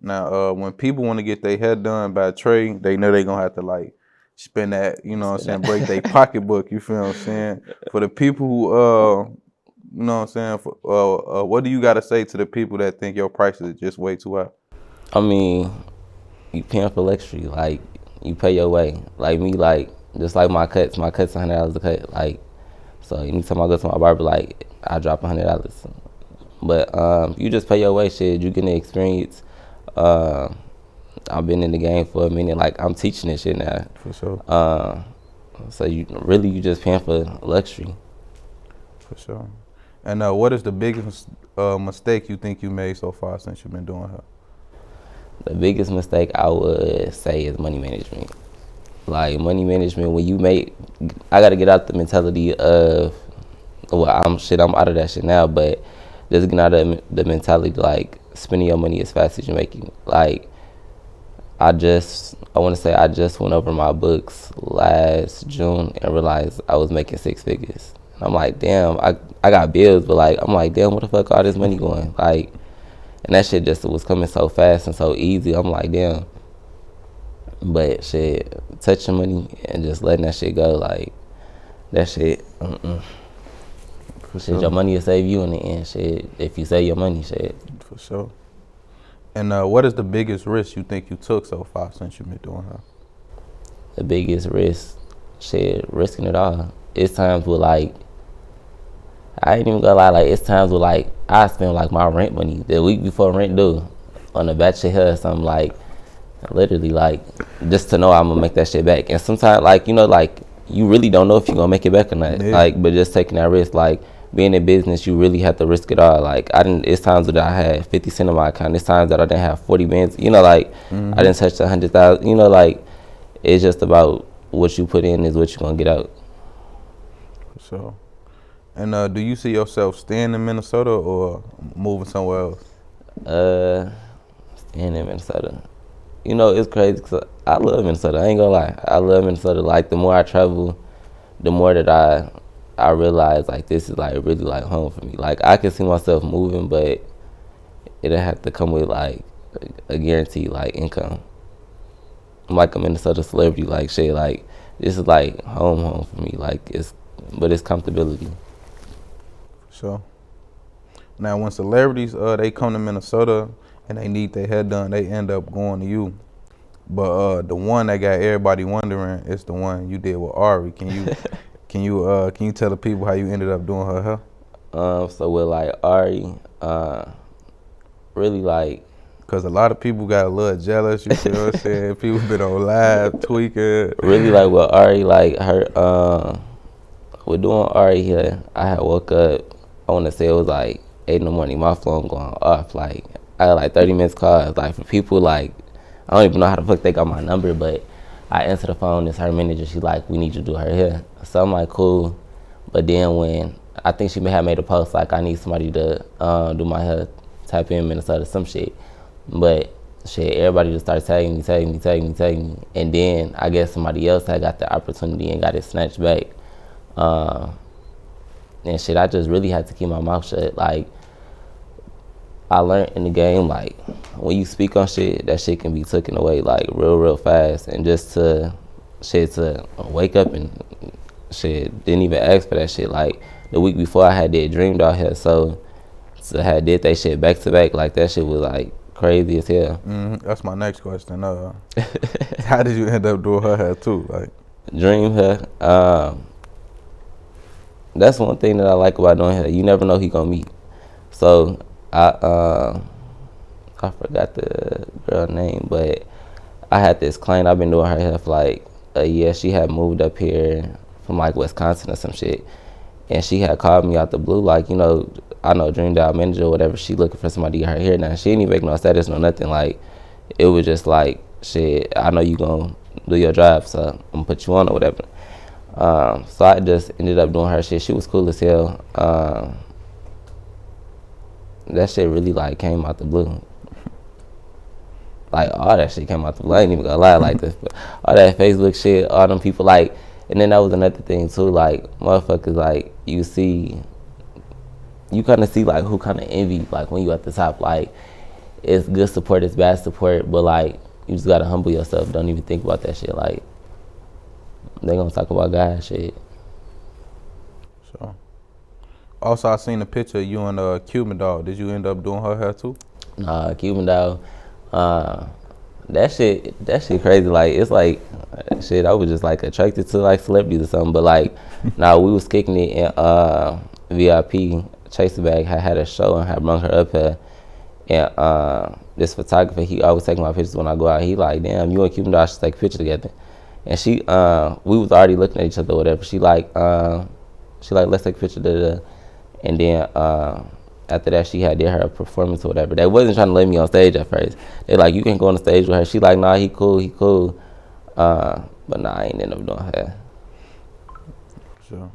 Now, when people want to get their hair done by Trey, they know they gonna have to like spend that, you know what I'm saying, break their pocketbook, you feel what I'm saying? For the people who you know what I'm saying, what do you gotta say to the people that think your prices are just way too high? I mean, you paying for luxury, like you pay your way. Like me, like just like my cuts $100 a cut. Like so anytime I go to my barber, like I drop $100. But you just pay your way, shit. You getting the experience. I've been in the game for a minute. Like I'm teaching this shit now. For sure. So you just paying for luxury. For sure. And what is the biggest mistake you think you made so far since you've been doing her? The biggest mistake I would say is money management. Like money management, when you I gotta get out the mentality of, well, I'm out of that shit now, but just getting out of the mentality like spending your money as fast as you make it. Like I want to say I just went over my books last June and realized I was making 6 figures. And I'm like, damn, I got bills, but like I'm like, damn, what the fuck all this money going? Like, and that shit just was coming so fast and so easy. I'm like, damn. But shit, touching money and just letting that shit go, like that shit. Shit, your money will save you in the end. Shit, if you save your money, shit. For sure. And what is the biggest risk you think you took so far since you've been doing her? The biggest risk, shit, risking it all. It's times where like, I ain't even gonna lie, like it's times where like I spend like my rent money the week before rent due on a batch of hair or something, like literally like just to know I'm gonna make that shit back. And sometimes like, you know, like you really don't know if you're gonna make it back or not. Yeah. Like, but just taking that risk, like being in business, you really have to risk it all. Like it's times that I had 50 cents in my account. It's times that I didn't have 40 bands. You know, like I didn't touch 100,000. You know, like it's just about what you put in is what you're gonna get out. For sure. And do you see yourself staying in Minnesota or moving somewhere else? Staying in Minnesota. You know, it's crazy because I love Minnesota. I ain't gonna lie. I love Minnesota. Like the more I travel, the more that I realize like this is like really like home for me. Like I can see myself moving, but it'll have to come with like a guaranteed like income. I'm like a Minnesota celebrity, like shit. Like this is like home for me. Like it's comfortability. Sure. Now, when celebrities they come to Minnesota and they need their hair done, they end up going to you. But the one that got everybody wondering is the one you did with Ari. Can you tell the people how you ended up doing her hair? So with like Ari, really like. Cause a lot of people got a little jealous. You feel what I'm saying? People been on live tweaking. Really like with Ari, like her. With doing Ari here, I had woke up. I want to say it was like 8 in the morning. My phone going off. Like I got like 30 minutes calls. Like for people like I don't even know how the fuck they got my number, but I answer the phone. It's her manager. She's like, we need you to do her hair. So I'm like, cool. But then when I think she had made a post like I need somebody to do my hair, type in Minnesota some shit. But shit, everybody just started tagging me. And then I guess somebody else had got the opportunity and got it snatched back. And shit, I just really had to keep my mouth shut. Like, I learned in the game, like, when you speak on shit, that shit can be taken away, like, real fast. And just to wake up and shit, didn't even ask for that shit. Like, the week before I had did Dreamdoll here, so I had did that shit back to back. Like, that shit was, like, crazy as hell. That's my next question. How did you end up doing her hair, too? Like, Dream hair. That's one thing that I like about doing hair. You never know who you gonna meet. So I forgot the girl name, but I had this client. I've been doing her hair for like a year. She had moved up here from like Wisconsin or some shit, and she had called me out the blue, like, you know, I know Dreamdoll manager or whatever. She looking for somebody to get her hair now. She didn't even make no status, no nothing. Like, it was just like, shit, I know you gonna do your job, so I'm gonna put you on or whatever. So I just ended up doing her shit. She was cool as hell. That shit really like came out the blue. Like all that shit came out the blue. I ain't even gonna lie like this, but all that Facebook shit, all them people like, and then that was another thing too. Like motherfuckers, like you kind of see like who kind of envy like when you at the top. Like it's good support, it's bad support, but like you just gotta humble yourself. Don't even think about that shit. Like they gonna talk about God shit. So, also I seen a picture of you and Cuban Doll. Did you end up doing her hair too? Nah, Cuban Doll. That shit crazy. Like it's like shit. I was just like attracted to like celebrities or something. But like, nah, we was kicking it in VIP. Chase Bag had a show and had brung her up here. And this photographer, he always take my pictures when I go out. He like, damn, you and Cuban Doll should take a picture together. And she, we was already looking at each other or whatever. She like, let's take a picture. Da. And then after that, she had did her performance or whatever. They wasn't trying to let me on stage at first. They like, you can go on the stage with her. She like, nah, he cool. But nah, I ain't end up doing her. Sure.